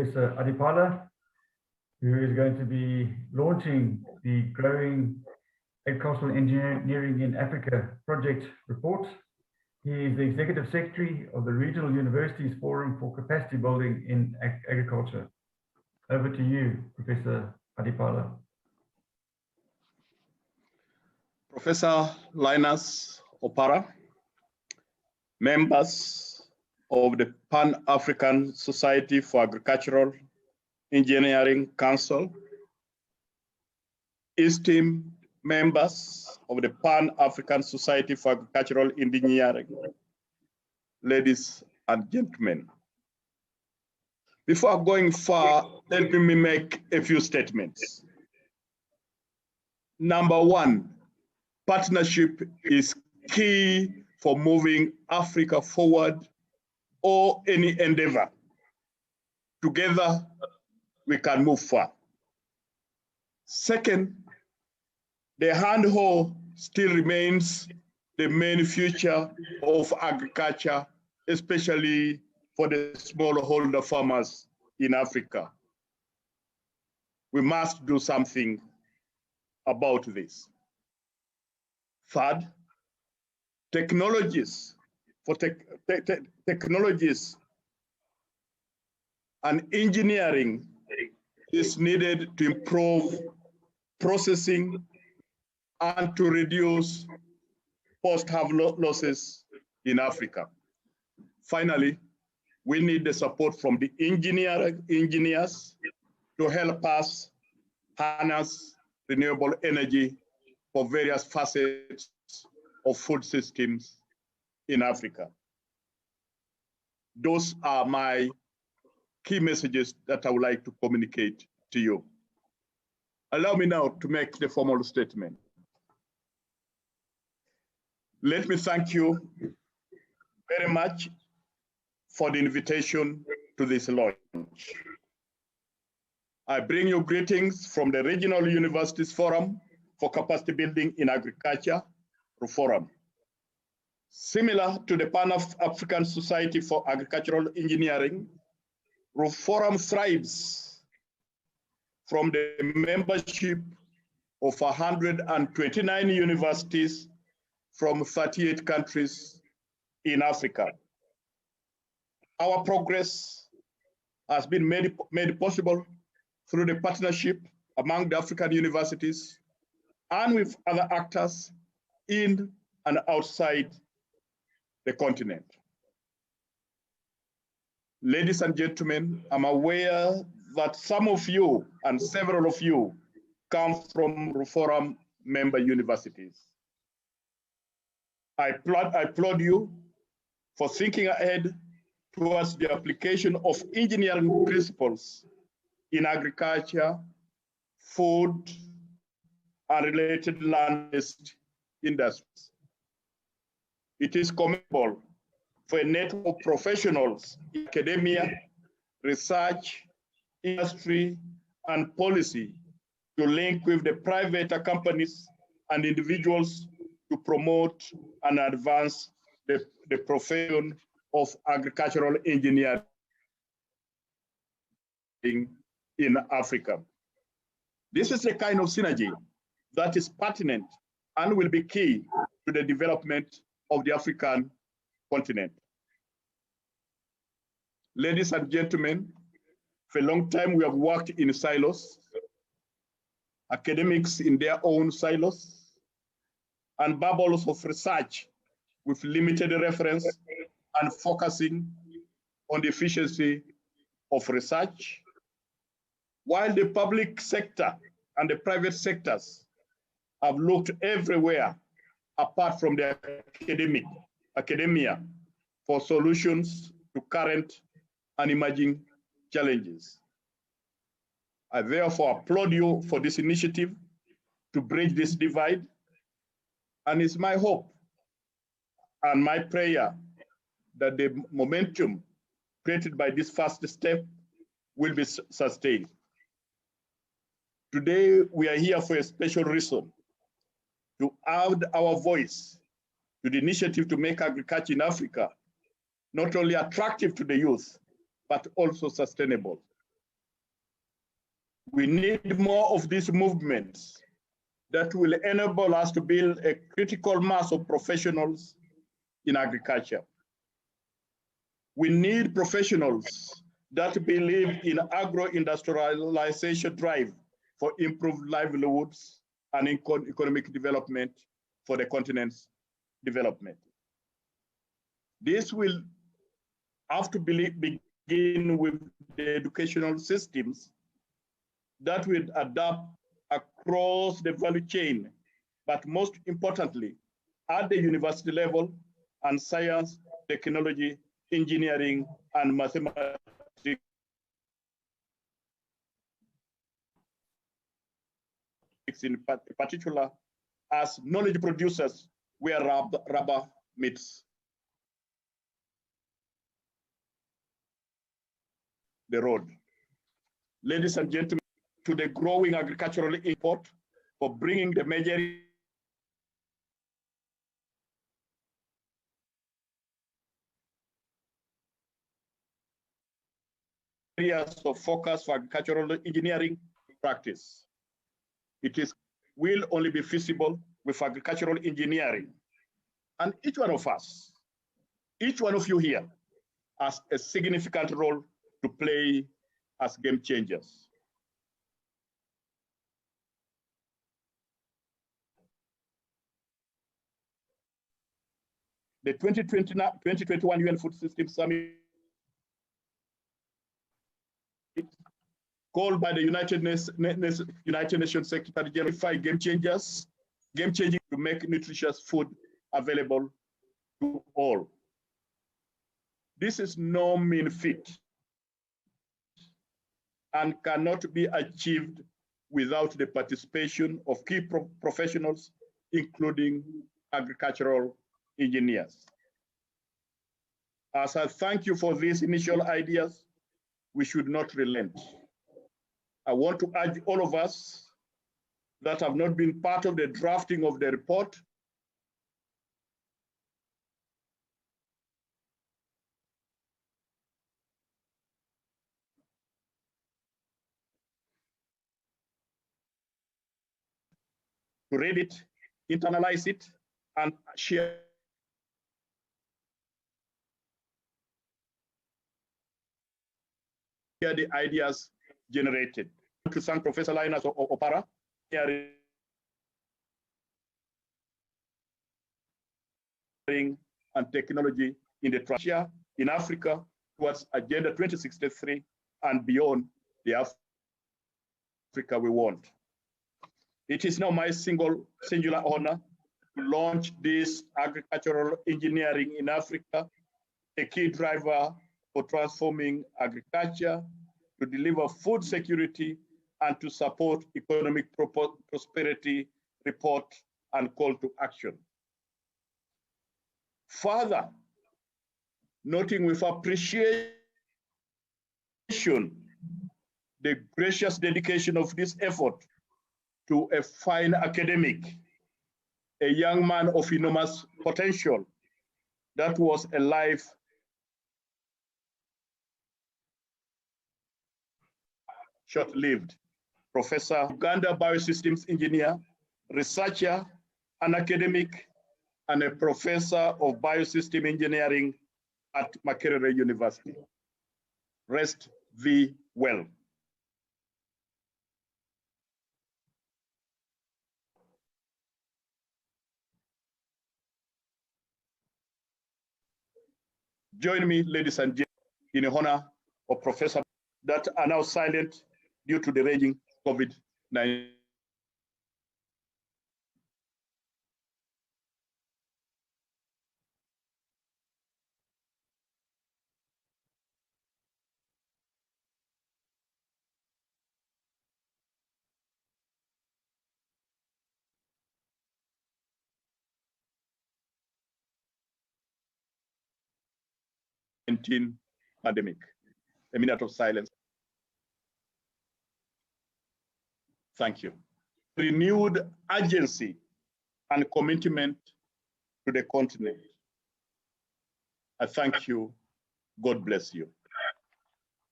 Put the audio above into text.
Professor Adipala, who is going to be launching the Growing Agricultural Engineering in Africa project report. He is the Executive Secretary of the Regional Universities Forum for Capacity Building in Agriculture. Over to you, Professor Adipala. Professor Linus Opara, members of the Pan-African Society for Agricultural Engineering Council, esteemed members of the Pan-African Society for Agricultural Engineering, ladies and gentlemen. Before going far, let me make a few statements. Number one, partnership is key for moving Africa forward or any endeavor. Together, we can move far. Second, the handhold still remains the main future of agriculture, especially for the smallholder farmers in Africa. We must do something about this. Third, technologies and engineering is needed to improve processing and to reduce post-harvest losses in Africa. Finally, we need the support from the engineers to help us harness renewable energy for various facets of food systems in Africa. Those are my key messages that I would like to communicate to you. Allow me now to make the formal statement. Let me thank you very much for the invitation to this launch. I bring you greetings from the Regional Universities Forum for Capacity Building in Agriculture, RUFORUM. Similar to the Pan-African Society for Agricultural Engineering, RUFORUM thrives from the membership of 129 universities from 38 countries in Africa. Our progress has been made possible through the partnership among the African universities and with other actors in and outside the continent. Ladies and gentlemen, I'm aware that some of you and several of you come from RUFORUM member universities. I applaud you for thinking ahead towards the application of engineering principles in agriculture, food, and related land-based industries. It is commendable for a network of professionals in academia, research, industry, and policy to link with the private companies and individuals to promote and advance the profession of agricultural engineering in Africa. This is a kind of synergy that is pertinent and will be key to the development of the African continent. Ladies and gentlemen, for a long time we have worked in silos, academics in their own silos, and bubbles of research with limited reference and focusing on the efficiency of research, while the public sector and the private sectors have looked everywhere apart from the academia for solutions to current and emerging challenges. I therefore applaud you for this initiative to bridge this divide, and it's my hope and my prayer that the momentum created by this first step will be sustained. Today, we are here for a special reason, to add our voice to the initiative to make agriculture in Africa not only attractive to the youth, but also sustainable. We need more of these movements that will enable us to build a critical mass of professionals in agriculture. We need professionals that believe in agro-industrialization drive for improved livelihoods and economic development for the continent's development. This will have to begin with the educational systems that will adapt across the value chain, but most importantly, at the university level and science, technology, engineering, and mathematics in particular, as knowledge producers where rubber meets the road. Ladies and gentlemen, to the growing agricultural import for bringing the major areas of focus for agricultural engineering practice. It will only be feasible with agricultural engineering. And each one of us, each one of you here, has a significant role to play as game changers. The 2021 UN Food System Summit, called by the United Nations Secretary General, game changing to make nutritious food available to all. This is no mean feat and cannot be achieved without the participation of key professionals, including agricultural engineers. As I thank you for these initial ideas, we should not relent. I want to urge all of us that have not been part of the drafting of the report to read it, internalize it, and share the ideas generated. I want to thank Professor Linus Opara and technology in the transition in Africa towards Agenda 2063 and beyond the Africa we want. It is now my singular honor to launch this agricultural engineering in Africa, a key driver for transforming agriculture, to deliver food security, and to support economic prosperity report and call to action. Further, noting with appreciation the gracious dedication of this effort to a fine academic, a young man of enormous potential that was alive short-lived, Professor Uganda Biosystems Engineer, researcher, an academic, and a professor of biosystem engineering at Makerere University. Rest thee well. Join me, ladies and gentlemen, in honor of Professor that are now silent due to the raging COVID-19. Pandemic. A minute of silence. Thank you. Renewed urgency and commitment to the continent. I thank you. God bless you.